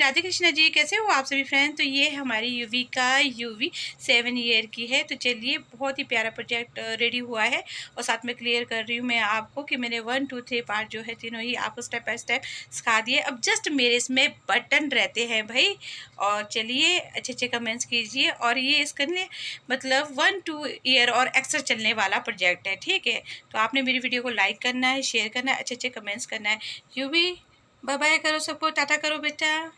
राधे कृष्णा जी, कैसे हो आप सभी फ्रेंड। तो ये हमारी यूवी का यूवी 7 ईयर की है। तो चलिए, बहुत ही प्यारा प्रोजेक्ट रेडी हुआ है और साथ में क्लियर कर रही हूँ मैं आपको कि मैंने 1 2 3 पार्ट जो है तीनों ही आपको स्टेप बाय स्टेप सिखा दिए। अब जस्ट मेरे इसमें बटन रहते हैं भाई। और चलिए, अच्छे अच्छे कमेंट्स कीजिए। और ये इसका मतलब 1 2 ईयर और एक्स्ट्रा चलने वाला प्रोजेक्ट है, ठीक है। तो आपने मेरी वीडियो को लाइक करना है, शेयर करना है, अच्छे अच्छे कमेंट्स करना है। यूवी बाय बाय करो सबको, टाटा करो बेटा।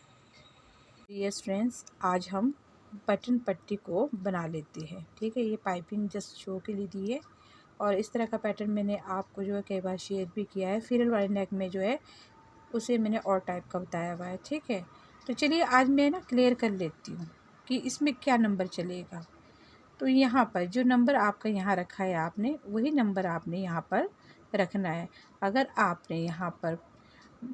यस फ्रेंड्स, आज हम बटन पट्टी को बना लेते हैं, ठीक है। ये पाइपिंग जस्ट शो के लिए दी है और इस तरह का पैटर्न मैंने आपको जो है कई बार शेयर भी किया है। फिरल वाले नेक में जो है उसे मैंने और टाइप का बताया हुआ है, ठीक है। तो चलिए, आज मैं ना क्लियर कर लेती हूँ कि इसमें क्या नंबर चलेगा। तो यहाँ पर जो नंबर आपका यहाँ रखा है आपने, वही नंबर आपने यहाँ पर रखना है। अगर आपने यहाँ पर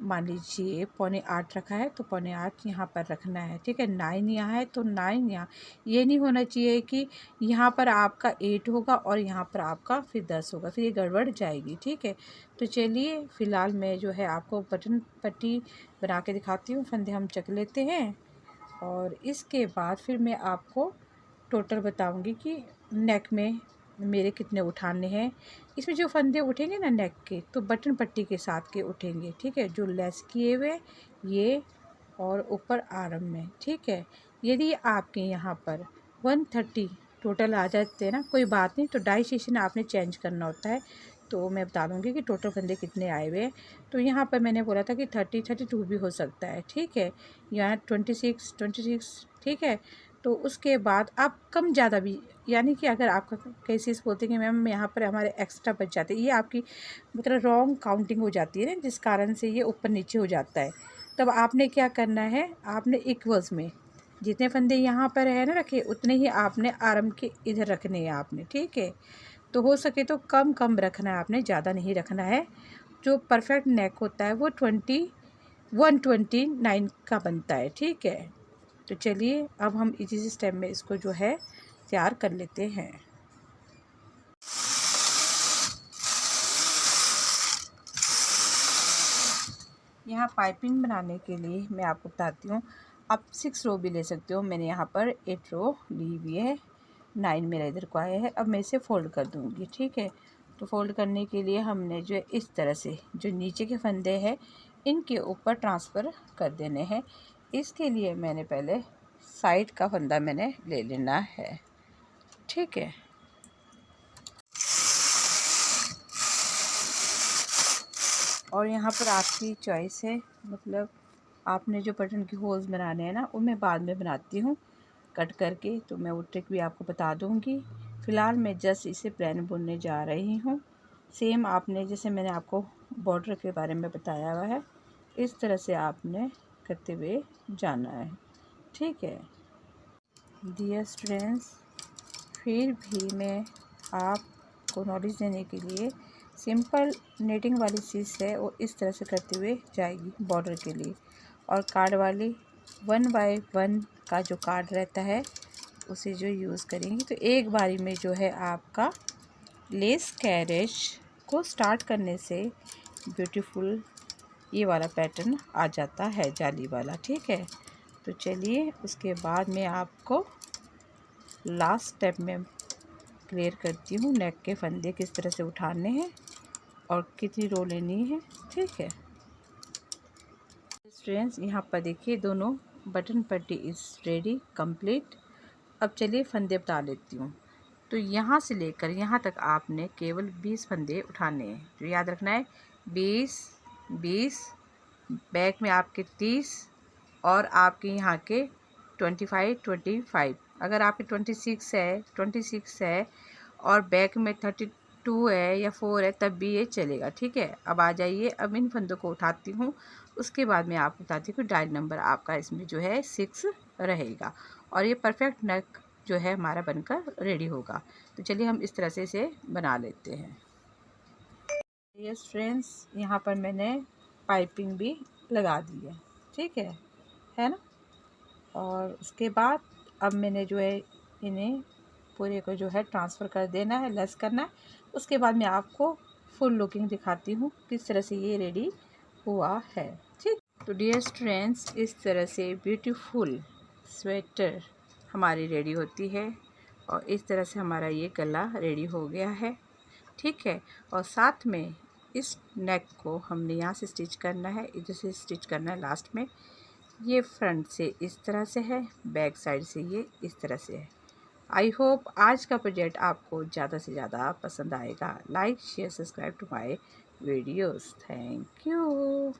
मान लीजिए 7:45 रखा है तो 7:45 यहाँ पर रखना है, ठीक है। 9 यहाँ है तो 9 यहाँ। ये नहीं होना चाहिए कि यहाँ पर आपका 8 होगा और यहाँ पर आपका फिर 10 होगा, फिर ये गड़बड़ जाएगी, ठीक है। तो चलिए, फ़िलहाल मैं जो है आपको बटन पट्टी बना के दिखाती हूँ। फंदे हम चक लेते हैं और इसके बाद फिर मैं आपको टोटल बताऊंगी कि नेक में मेरे कितने उठाने हैं। इसमें जो फंदे उठेंगे ना नेक के, तो बटन पट्टी के साथ के उठेंगे, ठीक है। जो लेस किए हुए ये और ऊपर आर्म में, ठीक है। यदि आपके यहाँ पर 130 टोटल आ जाते हैं ना, कोई बात नहीं, तो डाई सेशन आपने चेंज करना होता है। तो मैं बता दूँगी कि टोटल फंदे कितने आए हुए हैं। तो यहाँ पर मैंने बोला था कि 32 भी हो सकता है, ठीक है। यहाँ 26, ठीक है। तो उसके बाद आप कम ज़्यादा भी, यानी कि अगर आपका केसेस बोलते हैं कि मैम यहाँ पर हमारे एक्स्ट्रा बच जाते हैं, ये आपकी मतलब रॉन्ग काउंटिंग हो जाती है ना, जिस कारण से ये ऊपर नीचे हो जाता है। तब आपने क्या करना है, आपने इक्वल्स में जितने फंदे यहाँ पर है ना रखे, उतने ही आपने आर्म के इधर रखने हैं आपने, ठीक है। तो हो सके तो कम कम रखना है आपने, ज़्यादा नहीं रखना है। जो परफेक्ट नेक होता है वो 129 का बनता है, ठीक है। तो चलिए, अब हम इसी स्टेप में इसको जो है तैयार कर लेते हैं। यहाँ पाइपिंग बनाने के लिए मैं आपको बताती हूँ, आप 6 रो भी ले सकते हो। मैंने यहाँ पर 8 रो ली हुई है, 9 मेरा इधर को आया है। अब मैं इसे फ़ोल्ड कर दूँगी, ठीक है। तो फ़ोल्ड करने के लिए हमने जो है इस तरह से जो नीचे के फंदे हैं इनके ऊपर ट्रांसफ़र कर देने हैं। इसके लिए मैंने पहले साइड का फंदा मैंने ले लेना है, ठीक है। और यहाँ पर आपकी चॉइस है, मतलब आपने जो बटन की होल्स बनाने हैं ना, वो मैं बाद में बनाती हूँ कट करके, तो मैं वो ट्रिक भी आपको बता दूँगी। फ़िलहाल मैं जस्ट इसे प्लेन बुनने जा रही हूँ। सेम आपने जैसे मैंने आपको बॉर्डर के बारे में बताया हुआ है, इस तरह से आपने करते हुए जाना है, ठीक है। डियर स्टूडेंट्स, फिर भी मैं आपको नॉलेज देने के लिए, सिंपल नेटिंग वाली चीज़ है वो इस तरह से करते हुए जाएगी बॉर्डर के लिए। और कार्ड वाली 1 बाय 1 का जो कार्ड रहता है उसे जो यूज़ करेंगी, तो एक बारी में जो है आपका लेस कैरेज को स्टार्ट करने से ब्यूटीफुल ये वाला पैटर्न आ जाता है, जाली वाला, ठीक है। तो चलिए, उसके बाद मैं आपको लास्ट स्टेप में क्लियर करती हूँ नेक के फंदे किस तरह से उठाने हैं और कितनी रो लेनी है, ठीक है। फ्रेंड्स, यहाँ पर देखिए दोनों बटन पट्टी इज़ रेडी कंप्लीट। अब चलिए फंदे बता लेती हूँ। तो यहाँ से लेकर यहाँ तक आपने केवल 20 फंदे उठाने हैं, जो याद रखना है। 20 बैक में आपके 30 और आपके यहाँ के 25 अगर आपके 26 है और बैक में 32 है या 4 है, तब भी ये चलेगा, ठीक है। अब आ जाइए, अब इन फंदों को उठाती हूँ, उसके बाद मैं आपको बताती हूँ कि डायल नंबर आपका इसमें जो है 6 रहेगा और ये परफेक्ट नेक जो है हमारा बनकर रेडी होगा। तो चलिए, हम इस तरह से इसे बना लेते हैं। यस फ्रेंड्स, यहाँ पर मैंने पाइपिंग भी लगा दी है, ठीक है ना। और उसके बाद अब मैंने जो है इन्हें पूरे को जो है ट्रांसफ़र कर देना है, लेस करना है। उसके बाद मैं आपको फुल लुकिंग दिखाती हूँ किस तरह से ये रेडी हुआ है, ठीक। तो डियर स्टूडेंट्स, इस तरह से ब्यूटीफुल स्वेटर हमारी रेडी होती है और इस तरह से हमारा ये गला रेडी हो गया है। ठीक है, और साथ में इस नेक को हमने यहाँ से स्टिच करना है, इधर से स्टिच करना है लास्ट में। ये फ्रंट से इस तरह से है, बैक साइड से ये इस तरह से है। आई होप आज का प्रोजेक्ट आपको ज़्यादा से ज़्यादा पसंद आएगा। Like share subscribe to my videos. Thank you.